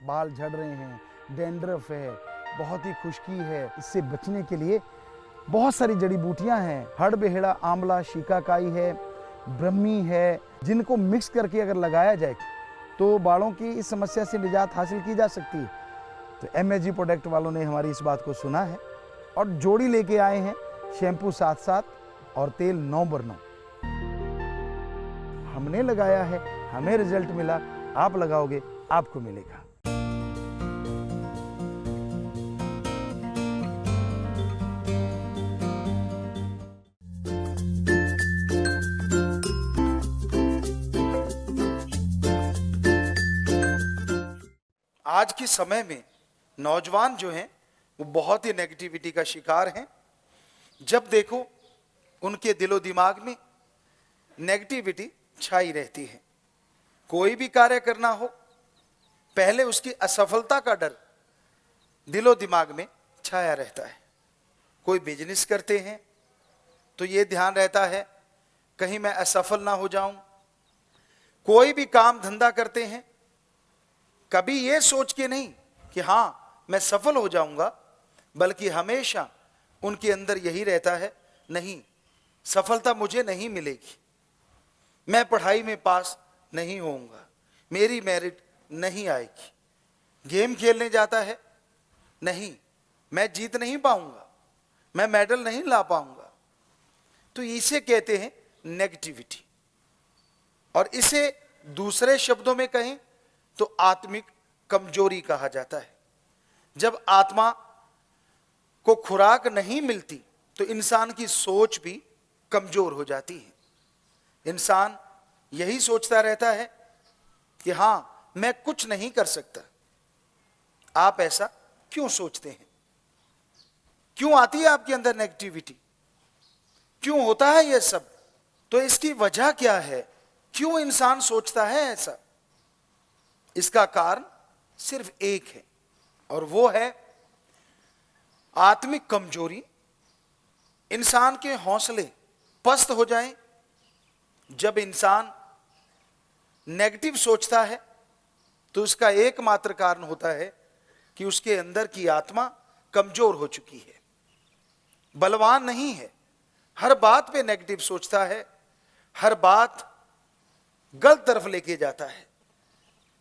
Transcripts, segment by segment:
बाल झड़ रहे हैं, डैंड्रफ है, बहुत ही खुश्की है, इससे बचने के लिए बहुत सारी जड़ी बूटियां हैं। हड़बेहड़ा, आंवला, शिकाकाई है, ब्रह्मी है, जिनको मिक्स करके अगर लगाया जाए तो बालों की इस समस्या से निजात हासिल की जा सकती है। तो MSG प्रोडक्ट वालों ने हमारी इस बात को सुना है और जोड़ी लेके आए हैं, शैम्पू 7-7 और तेल 9/9। हमने लगाया है, हमें रिजल्ट मिला, आप लगाओगे आपको मिलेगा। आज के समय में नौजवान जो हैं वो बहुत ही नेगेटिविटी का शिकार हैं। जब देखो उनके दिलो दिमाग में नेगेटिविटी छाई रहती है। कोई भी कार्य करना हो, पहले उसकी असफलता का डर दिलो दिमाग में छाया रहता है। कोई बिजनेस करते हैं तो ये ध्यान रहता है कहीं मैं असफल ना हो जाऊं। कोई भी काम धंधा करते हैं, कभी ये सोच के नहीं कि हां मैं सफल हो जाऊंगा, बल्कि हमेशा उनके अंदर यही रहता है, नहीं सफलता मुझे नहीं मिलेगी, मैं पढ़ाई में पास नहीं होऊंगा, मेरी मेरिट नहीं आएगी। गेम खेलने जाता है, नहीं मैं जीत नहीं पाऊंगा, मैं मेडल नहीं ला पाऊंगा। तो इसे कहते हैं नेगेटिविटी। और इसे दूसरे शब्दों में कहें तो आत्मिक कमजोरी कहा जाता है। जब आत्मा को खुराक नहीं मिलती तो इंसान की सोच भी कमजोर हो जाती है। इंसान यही सोचता रहता है कि हां मैं कुछ नहीं कर सकता। आप ऐसा क्यों सोचते हैं? क्यों आती है आपके अंदर नेगेटिविटी? क्यों होता है यह सब? तो इसकी वजह क्या है? क्यों इंसान सोचता है ऐसा? इसका कारण सिर्फ एक है और वो है आत्मिक कमजोरी। इंसान के हौसले पस्त हो जाएं। जब इंसान नेगेटिव सोचता है तो उसका एकमात्र कारण होता है कि उसके अंदर की आत्मा कमजोर हो चुकी है, बलवान नहीं है। हर बात पे नेगेटिव सोचता है, हर बात गलत तरफ लेके जाता है।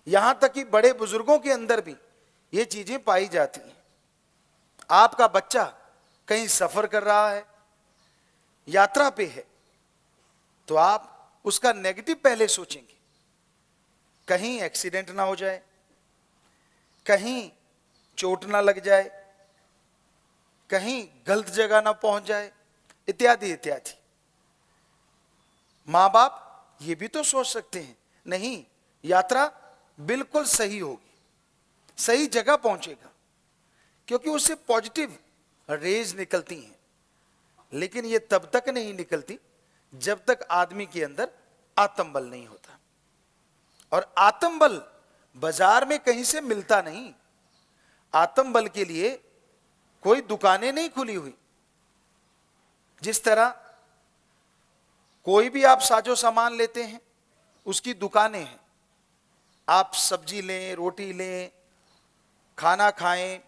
यहां तक कि बड़े बुजुर्गों के अंदर भी ये चीजें पाई जाती हैं। आपका बच्चा कहीं सफर कर रहा है, यात्रा पे है, तो आप उसका नेगेटिव पहले सोचेंगे। कहीं एक्सीडेंट ना हो जाए, कहीं चोट ना लग जाए, कहीं गलत जगह ना पहुंच जाए, इत्यादि इत्यादि। मां बाप ये भी तो सोच सकते हैं, नहीं यात्रा बिल्कुल सही होगी, सही जगह पहुंचेगा, क्योंकि उससे पॉजिटिव रेज निकलती हैं। लेकिन ये तब तक नहीं निकलती जब तक आदमी के अंदर आत्मबल नहीं होता। और आत्मबल बाजार में कहीं से मिलता नहीं। आत्मबल के लिए कोई दुकानें नहीं खुली हुई। जिस तरह कोई भी आप साजो सामान लेते हैं, उसकी दुकानें हैं। आप सब्जी लें, रोटी लें, खाना खाएं,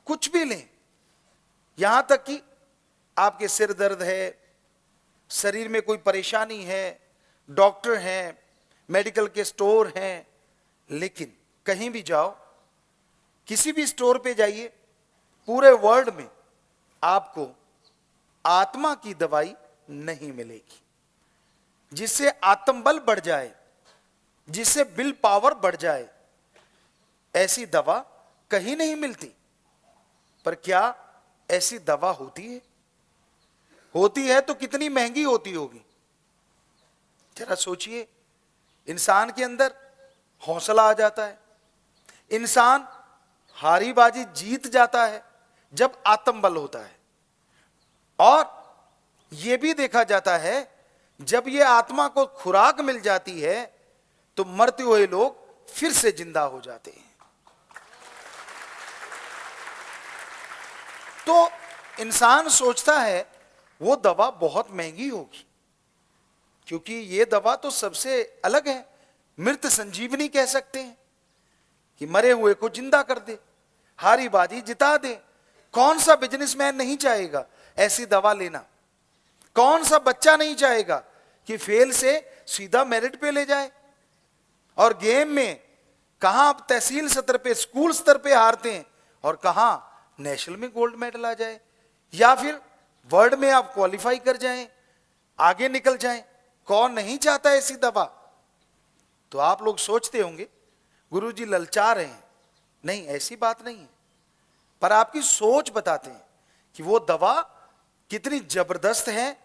कुछ भी लें, यहां तक कि आपके सिर दर्द है, शरीर में कोई परेशानी है, डॉक्टर हैं, मेडिकल के स्टोर हैं। लेकिन कहीं भी जाओ, किसी भी स्टोर पे जाइए, पूरे वर्ल्ड में आपको आत्मा की दवाई नहीं मिलेगी जिससे आत्मबल बढ़ जाए, जिससे विल पावर बढ़ जाए। ऐसी दवा कहीं नहीं मिलती। पर क्या ऐसी दवा होती है? होती है तो कितनी महंगी होती होगी? जरा सोचिए। इंसान के अंदर हौसला आ जाता है, इंसान हारी बाजी जीत जाता है जब आत्मबल होता है। और यह भी देखा जाता है जब यह आत्मा को खुराक मिल जाती है तो मरते हुए लोग फिर से जिंदा हो जाते हैं। तो इंसान सोचता है वो दवा बहुत महंगी होगी, क्योंकि ये दवा तो सबसे अलग है, मृत संजीवनी कह सकते हैं। कि मरे हुए को जिंदा कर दे, हारी बाजी जिता दे। कौन सा बिजनेसमैन नहीं चाहेगा ऐसी दवा लेना? कौन सा बच्चा नहीं चाहेगा कि फेल से सीधा मेरिट पे ले जाए? और गेम में कहां आप तहसील स्तर पे, स्कूल स्तर पे हारते हैं और कहां नेशनल में गोल्ड मेडल आ जाए, या फिर वर्ल्ड में आप क्वालिफाई कर जाएं, आगे निकल जाएं। कौन नहीं चाहता ऐसी दवा? तो आप लोग सोचते होंगे गुरुजी ललचा रहे हैं। नहीं, ऐसी बात नहीं है, पर आपकी सोच बताते हैं कि वो दवा कितनी जबरदस्त है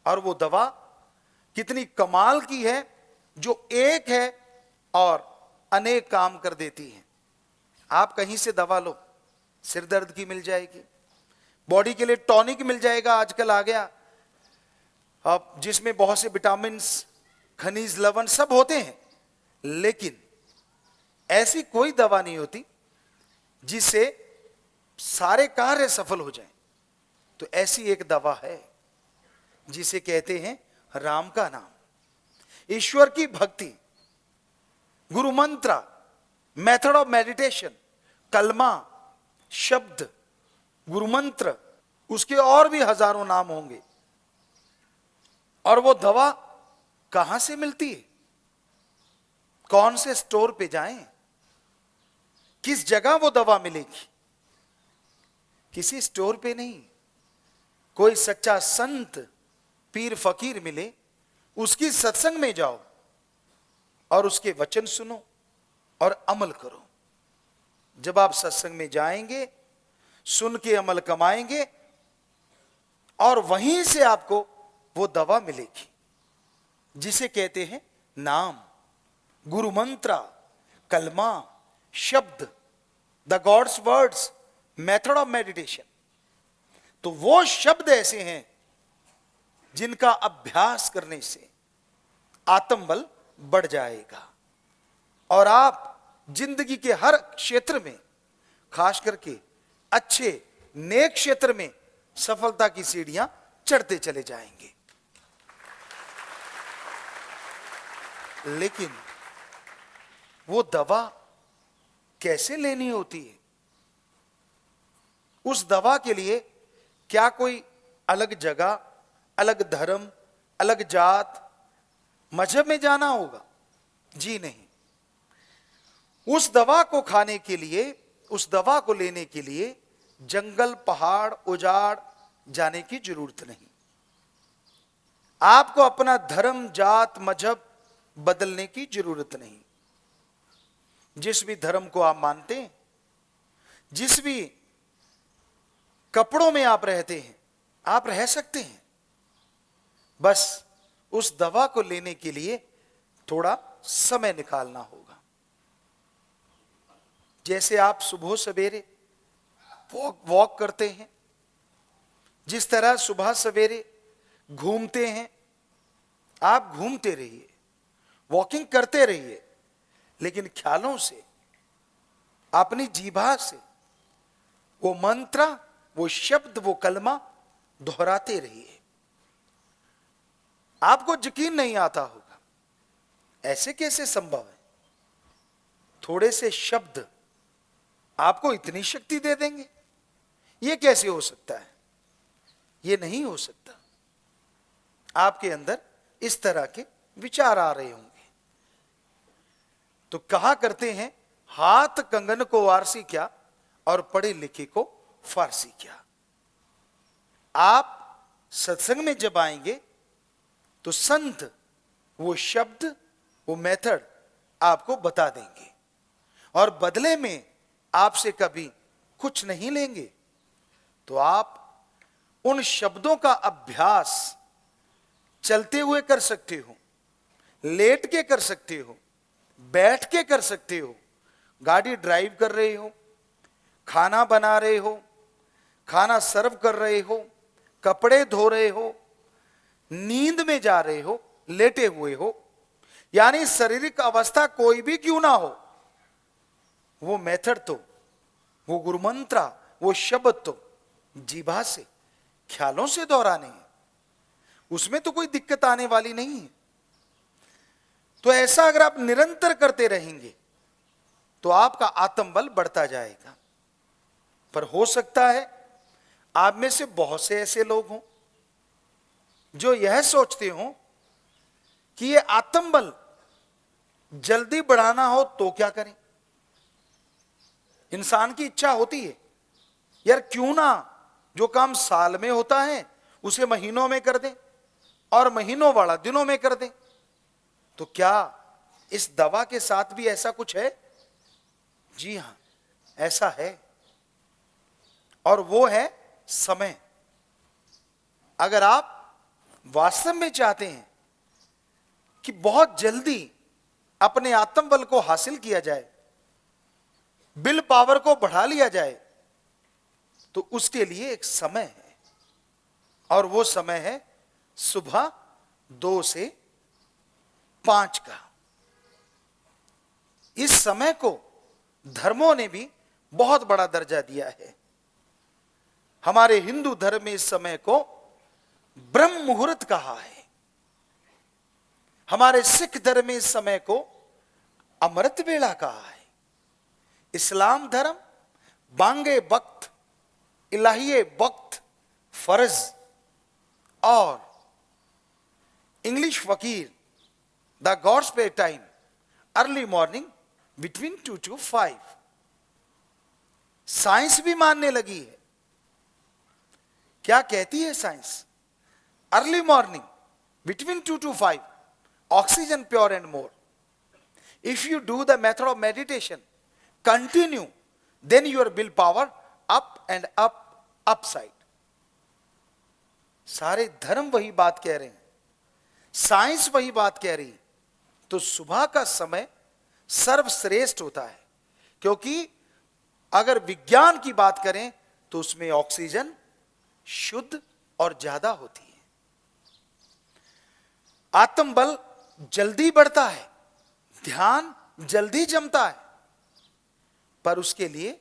और वो दवा कितनी कमाल की है, जो एक है और अनेक काम कर देती है। आप कहीं से दवा लो, सिर दर्द की मिल जाएगी, बॉडी के लिए टॉनिक मिल जाएगा, आजकल आ गया अब, जिसमें बहुत से विटामिन, खनिज, लवण सब होते हैं, लेकिन ऐसी कोई दवा नहीं होती जिससे सारे कार्य सफल हो जाएं। तो ऐसी एक दवा है जिसे कहते हैं राम का नाम, ईश्वर की भक्ति, गुरु मंत्र, मेथड ऑफ मेडिटेशन, कलमा, शब्द, गुरु मंत्र, उसके और भी हजारों नाम होंगे। और वो दवा कहां से मिलती है? कौन से स्टोर पे जाएं? किस जगह वो दवा मिलेगी? किसी स्टोर पे नहीं, कोई सच्चा संत, पीर फकीर मिले, उसकी सत्संग में जाओ और उसके वचन सुनो और अमल करो। जब आप सत्संग में जाएंगे, सुन के अमल कमाएंगे और वहीं से आपको वो दवा मिलेगी जिसे कहते हैं नाम, गुरु मंत्र, कलमा, शब्द, the gods words, method of meditation. तो वो शब्द ऐसे हैं जिनका अभ्यास करने से आत्मबल बढ़ जाएगा और आप जिंदगी के हर क्षेत्र में, खास करके अच्छे नेक क्षेत्र में, सफलता की सीढ़ियां चढ़ते चले जाएंगे। लेकिन वो दवा कैसे लेनी होती है? उस दवा के लिए क्या कोई अलग जगह, अलग धर्म, अलग जात, मजहब में जाना होगा? जी नहीं। उस दवा को खाने के लिए, उस दवा को लेने के लिए जंगल, पहाड़, उजाड़ जाने की जरूरत नहीं। आपको अपना धर्म, जात, मजहब बदलने की जरूरत नहीं। जिस भी धर्म को आप मानते हैं, जिस भी कपड़ों में आप रहते हैं, आप रह सकते हैं। बस उस दवा को लेने के लिए थोड़ा समय निकालना होगा। जैसे आप सुबह सवेरे वॉक करते हैं, जिस तरह सुबह सवेरे घूमते हैं, आप घूमते रहिए, वॉकिंग करते रहिए, लेकिन ख्यालों से, अपनी जीभा से वो मंत्र, वो शब्द, वो कलमा दोहराते रहिए। आपको यकीन नहीं आता होगा, ऐसे कैसे संभव है? थोड़े से शब्द आपको इतनी शक्ति दे देंगे? ये कैसे हो सकता है? ये नहीं हो सकता। आपके अंदर इस तरह के विचार आ रहे होंगे। तो कहा करते हैं, हाथ कंगन को वारसी क्या और पढ़े लिखे को फारसी क्या। आप सत्संग में जब आएंगे तो संत वो शब्द, वो मेथड आपको बता देंगे और बदले में आपसे कभी कुछ नहीं लेंगे। तो आप उन शब्दों का अभ्यास चलते हुए कर सकते हो, लेट के कर सकते हो, बैठ के कर सकते हो, गाड़ी ड्राइव कर रहे हो, खाना बना रहे हो, खाना सर्व कर रहे हो, कपड़े धो रहे हो, नींद में जा रहे हो, लेटे हुए हो, यानी शारीरिक अवस्था कोई भी क्यों ना हो, वो मेथड तो, वो गुरु मंत्र, वो शब्द तो जीभा से, ख्यालों से दोहराने हैं। उसमें तो कोई दिक्कत आने वाली नहीं है। तो ऐसा अगर आप निरंतर करते रहेंगे तो आपका आत्मबल बढ़ता जाएगा। पर हो सकता है आप में से बहुत से ऐसे लोग हों जो यह सोचते हो कि ये आत्मबल जल्दी बढ़ाना हो तो क्या करें। इंसान की इच्छा होती है, यार क्यों ना जो काम साल में होता है उसे महीनों में कर दें और महीनों वाला दिनों में कर दें। तो क्या इस दवा के साथ भी ऐसा कुछ है? जी हां, ऐसा है, और वो है समय। अगर आप वास्तव में चाहते हैं कि बहुत जल्दी अपने आत्मबल को हासिल किया जाए, विल पावर को बढ़ा लिया जाए, तो उसके लिए एक समय है, और वो समय है सुबह 2 से 5 का। इस समय को धर्मों ने भी बहुत बड़ा दर्जा दिया है। हमारे हिंदू धर्म में इस समय को ब्रह्म मुहूर्त कहा है। हमारे सिख धर्म में इस समय को अमृत वेला कहा है। इस्लाम धर्म बांगे वक्त, इलाहिये वक्त, फर्ज, और इंग्लिश फकीर the gods pay time early morning between 2 to 5। Science भी मानने लगी है। क्या कहती है science? Early morning between 2 to 5, oxygen pure and more. If you do the method of meditation continue, then your will power up and up side. सारे धर्म वही बात कह रहे हैं, साइंस वही बात कह रही है। तो सुबह का समय सर्वश्रेष्ठ होता है, क्योंकि अगर विज्ञान की बात करें तो उसमें ऑक्सीजन शुद्ध और ज्यादा होती है। आत्मबल जल्दी बढ़ता है, ध्यान जल्दी जमता है, पर उसके लिए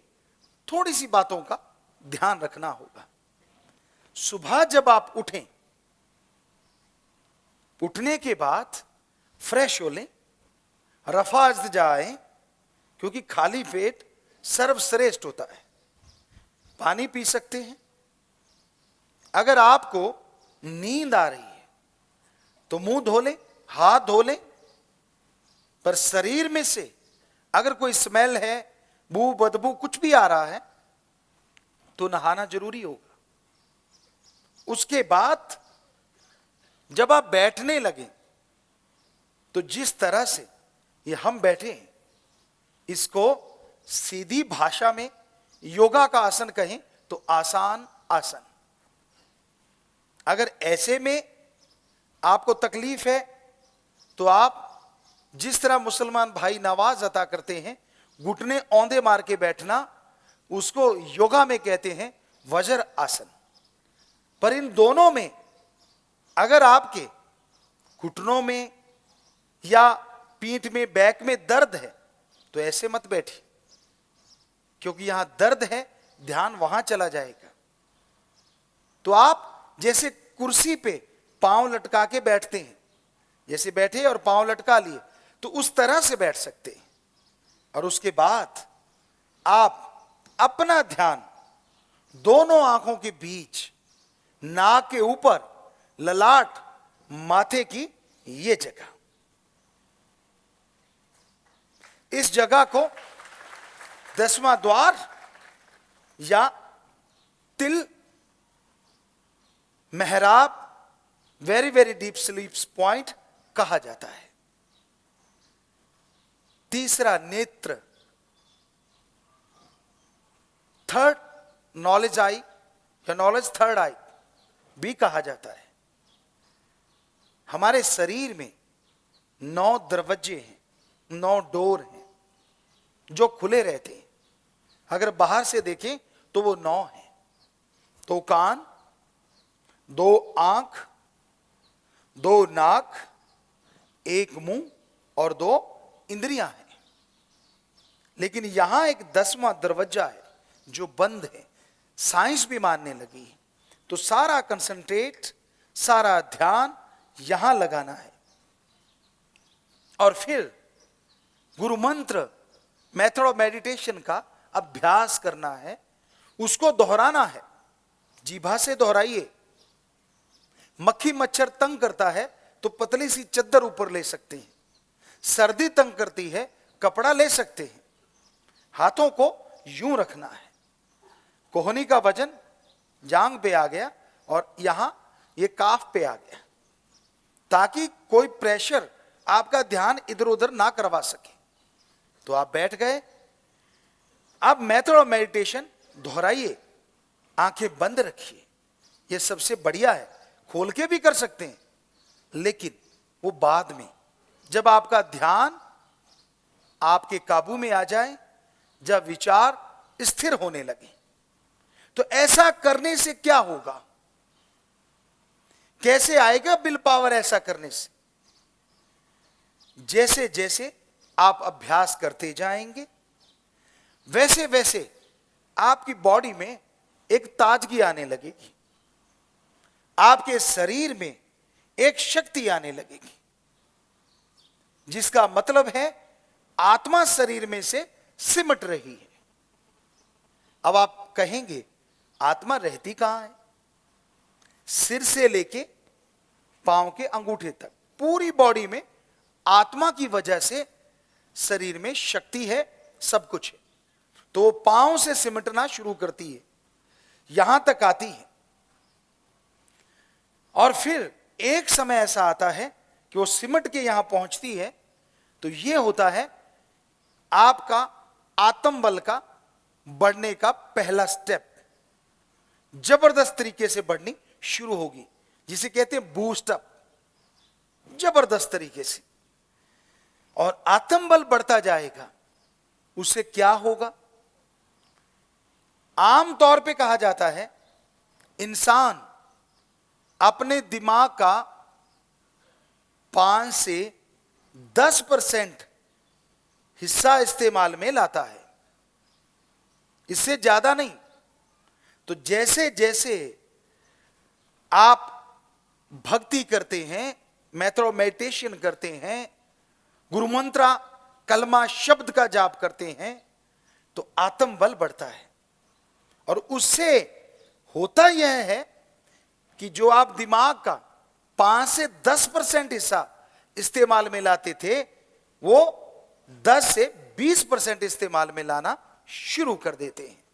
थोड़ी सी बातों का ध्यान रखना होगा। सुबह जब आप उठें, उठने के बाद फ्रेश हो लें, रफा जाएं, क्योंकि खाली पेट सर्वश्रेष्ठ होता है। पानी पी सकते हैं। अगर आपको नींद आ रही है तो मुंह धो लें, हाथ धो लें, पर शरीर में से अगर कोई स्मेल है, बू बदबू कुछ भी आ रहा है, तो नहाना जरूरी होगा। उसके बाद जब आप बैठने लगे तो जिस तरह से ये हम बैठे हैं, इसको सीधी भाषा में योगा का आसन कहें तो आसान आसन। अगर ऐसे में आपको तकलीफ है तो आप जिस तरह मुसलमान भाई नवाज अता करते हैं, घुटने औंधे मार के बैठना, उसको योगा में कहते हैं वज्र आसन। पर इन दोनों में अगर आपके घुटनों में या पीठ में, बैक में दर्द है तो ऐसे मत बैठिए, क्योंकि यहां दर्द है, ध्यान वहां चला जाएगा। तो आप जैसे कुर्सी पे पांव लटका के बैठते हैं, जैसे बैठे और पांव लटका लिए, तो उस तरह से बैठ सकते हैं। और उसके बाद आप अपना ध्यान दोनों आंखों के बीच, नाक के ऊपर, ललाट, माथे की ये जगह, इस जगह को 10वां द्वार या तिल, मेहराब, very very deep sleep point कहा जाता है। तीसरा नेत्र, थर्ड नॉलेज आई या नॉलेज थर्ड आई भी कहा जाता है। हमारे शरीर में 9 दरवाजे हैं, 9 डोर हैं जो खुले रहते हैं। अगर बाहर से देखें तो वो 9 हैं। 2 कान, 2 आंख, 2 नाक, 1 मुंह और 2 इंद्रियां हैं। लेकिन यहां एक 10वां दरवाजा है जो बंद है। साइंस भी मानने लगी है। तो सारा कंसंट्रेट, सारा ध्यान यहां लगाना है। और फिर गुरु मंत्र मेथड ऑफ मेडिटेशन का अभ्यास करना है, उसको दोहराना है। जीभा से दोहराइए। मक्खी मच्छर तंग करता है तो पतली सी चद्दर ऊपर ले सकते हैं। सर्दी तंग करती है, कपड़ा ले सकते हैं। हाथों को यूं रखना है। कोहनी का वजन जांग पे आ गया और यहां ये काफ पे आ गया, ताकि कोई प्रेशर आपका ध्यान इधर उधर ना करवा सके। तो आप बैठ गए। अब मेथड ऑफ मेडिटेशन दोहराइए। आंखें बंद रखिए। यह सबसे बढ़िया है। खोल के भी कर सकते हैं, लेकिन वो बाद में, जब आपका ध्यान आपके काबू में आ जाए, जब विचार स्थिर होने लगे। तो ऐसा करने से क्या होगा? कैसे आएगा विल पावर ऐसा करने से? जैसे जैसे आप अभ्यास करते जाएंगे, वैसे वैसे आपकी बॉडी में एक ताजगी आने लगेगी। आपके शरीर में एक शक्ति आने लगेगी, जिसका मतलब है आत्मा शरीर में से सिमट रही है। अब आप कहेंगे, आत्मा रहती कहां है? सिर से लेके पांव के अंगूठे तक पूरी बॉडी में आत्मा की वजह से शरीर में शक्ति है, सब कुछ है। तो वो पांव से सिमटना शुरू करती है, यहां तक आती है। और फिर एक समय ऐसा आता है कि वो सिमट के यहां पहुंचती है। तो ये होता है आपका आत्मबल का बढ़ने का पहला स्टेप। जबरदस्त तरीके से बढ़नी शुरू होगी, जिसे कहते हैं बूस्ट अप, जबरदस्त तरीके से। और आत्मबल बढ़ता जाएगा। उससे क्या होगा? आमतौर पे कहा जाता है, इंसान अपने दिमाग का 5 से 10% हिस्सा इस्तेमाल में लाता है, इससे ज्यादा नहीं। तो जैसे जैसे आप भक्ति करते हैं, मेथड ऑफ मेडिटेशन करते हैं, गुरु मंत्र कलमा शब्द का जाप करते हैं, तो आत्मबल बढ़ता है। और उससे होता यह है कि जो आप दिमाग का 5 से 10% हिस्सा इस्तेमाल में लाते थे, वो 10 से 20% इस्तेमाल में लाना शुरू कर देते हैं।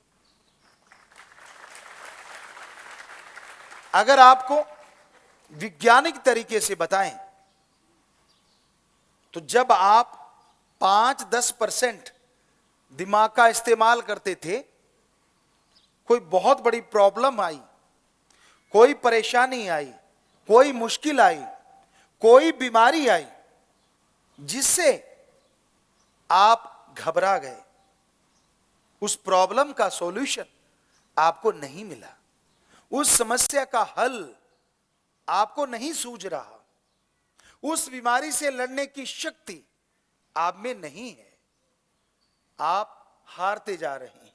अगर आपको वैज्ञानिक तरीके से बताएं, तो जब आप 5-10% दिमाग का इस्तेमाल करते थे, कोई बहुत बड़ी प्रॉब्लम आई, कोई परेशानी आई, कोई मुश्किल आई, कोई बीमारी आई, जिससे आप घबरा गए, उस प्रॉब्लम का सॉल्यूशन आपको नहीं मिला, उस समस्या का हल आपको नहीं सूझ रहा, उस बीमारी से लड़ने की शक्ति आप में नहीं है, आप हारते जा रहे हैं,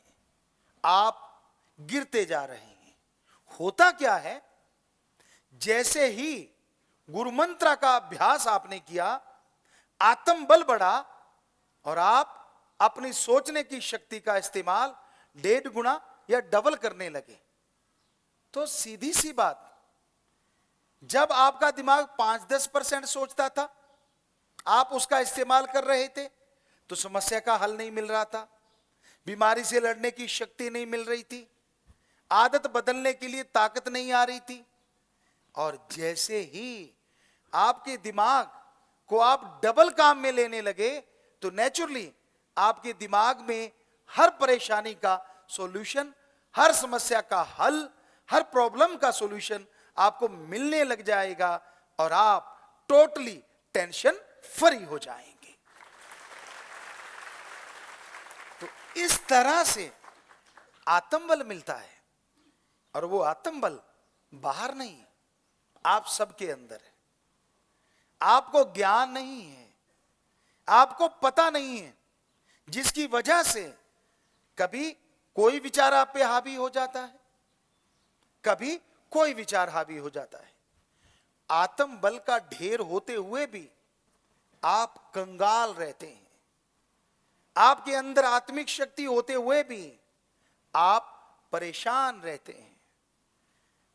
आप गिरते जा रहे हैं। होता क्या है? जैसे ही गुरु मंत्र का अभ्यास आपने किया, आत्मबल बढ़ा और आप अपनी सोचने की शक्ति का इस्तेमाल 1.5 गुना या डबल करने लगे। तो सीधी सी बात, जब आपका दिमाग 5-10% सोचता था, आप उसका इस्तेमाल कर रहे थे, तो समस्या का हल नहीं मिल रहा था, बीमारी से लड़ने की शक्ति नहीं मिल रही थी, आदत बदलने के लिए ताकत नहीं आ रही थी। और जैसे ही आपके दिमाग को आप डबल काम में लेने लगे, तो नेचुरली आपके दिमाग में हर परेशानी का सॉल्यूशन, हर समस्या का हल, हर प्रॉब्लम का सॉल्यूशन आपको मिलने लग जाएगा और आप टोटली टेंशन फ्री हो जाएंगे। तो इस तरह से आत्मबल मिलता है। और वो आत्मबल बाहर नहीं, आप सबके अंदर है। आपको ज्ञान नहीं है, आपको पता नहीं है, जिसकी वजह से कभी कोई विचार आप पे हावी हो जाता है, कभी कोई विचार हावी हो जाता है। आत्मबल का ढेर होते हुए भी आप कंगाल रहते हैं, आपके अंदर आत्मिक शक्ति होते हुए भी आप परेशान रहते हैं,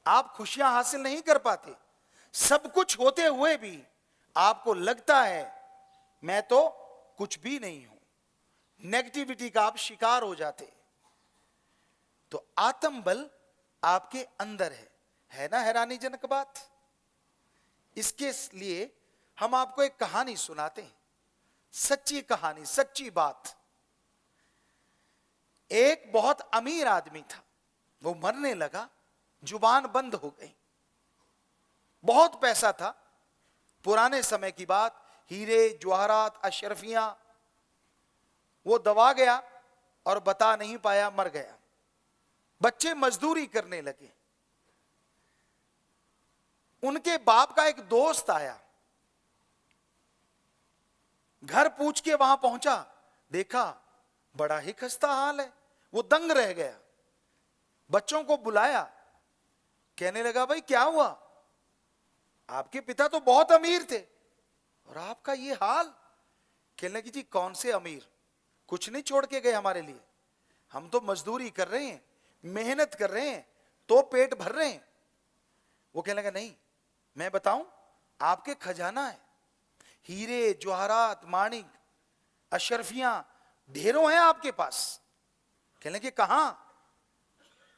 आप खुशियां हासिल नहीं कर पाते। सब कुछ होते हुए भी आपको लगता है मैं तो कुछ भी नहीं हूं। नेगेटिविटी का आप शिकार हो जाते। तो आत्म बल आपके अंदर है ना हैरानीजनक बात। इसके लिए हम आपको एक कहानी सुनाते हैं, सच्ची कहानी, सच्ची बात। एक बहुत अमीर आदमी था, वो मरने लगा, जुबान बंद हो गई, बहुत पैसा था। पुराने समय की बात, हीरे जवाहरात अशरफियां, वो दबा गया और बता नहीं पाया, मर गया। बच्चे मजदूरी करने लगे। उनके बाप का एक दोस्त आया, घर पूछ के वहां पहुंचा, देखा बड़ा ही खस्ता हाल है। वो दंग रह गया, बच्चों को बुलाया, कहने लगा भाई क्या हुआ, आपके पिता तो बहुत अमीर थे और आपका ये हाल। कहने लगी जी कौन से अमीर, कुछ नहीं छोड़ के गए हमारे लिए, हम तो मजदूरी कर रहे हैं, मेहनत कर रहे हैं, तो पेट भर रहे हैं। वो कहने लगा नहीं, मैं बताऊं, आपके खजाना है, हीरे जवाहरात माणिक अशरफियां ढेरों हैं आपके पास। कहने लगे कहां?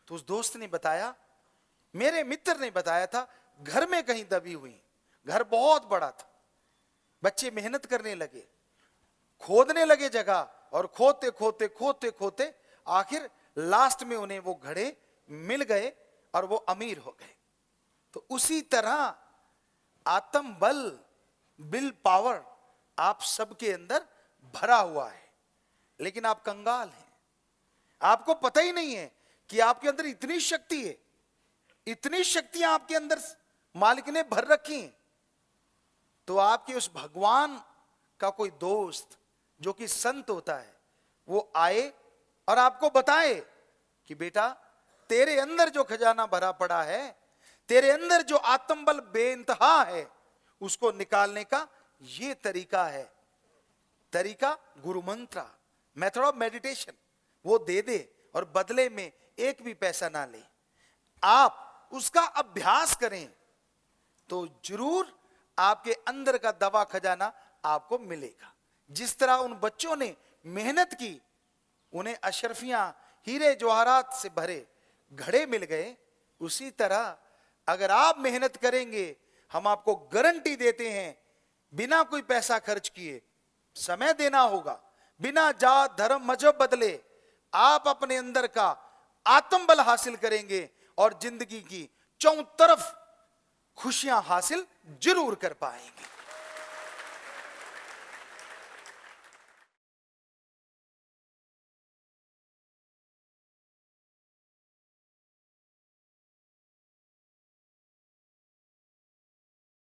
तो उस दोस्त ने बताया, मेरे मित्र ने बताया था, घर में कहीं दबी हुई। घर बहुत बड़ा था, बच्चे मेहनत करने लगे, खोदने लगे जगह, और खोदते खोदते खोदते खोदते आखिर लास्ट में उन्हें वो घड़े मिल गए और वो अमीर हो गए। तो उसी तरह आत्म बल, विल पावर आप सबके अंदर भरा हुआ है, लेकिन आप कंगाल हैं। आपको पता ही नहीं है कि आपके अंदर इतनी शक्ति है, इतनी शक्तियां आपके अंदर मालिक ने भर रखी हैं। तो आपके उस भगवान का कोई दोस्त जो कि संत होता है, वो आए और आपको बताए कि बेटा तेरे अंदर जो खजाना भरा पड़ा है, तेरे अंदर जो आत्मबल बेइंतहा है, उसको निकालने का ये तरीका है। तरीका गुरु मंत्र, मेथड ऑफ मेडिटेशन, वो दे दे और बदले में एक भी पैसा ना ले। आप उसका अभ्यास करें तो जरूर आपके अंदर का दवा खजाना आपको मिलेगा। जिस तरह उन बच्चों ने मेहनत की, उन्हें अशरफियां हीरे जवाहरात से भरे घड़े मिल गए, उसी तरह अगर आप मेहनत करेंगे, हम आपको गारंटी देते हैं, बिना कोई पैसा खर्च किए, समय देना होगा, बिना जात धर्म मजहब बदले, आप अपने अंदर का आत्मबल हासिल करेंगे और जिंदगी की चौं तरफ खुशियां हासिल जरूर कर पाएंगे।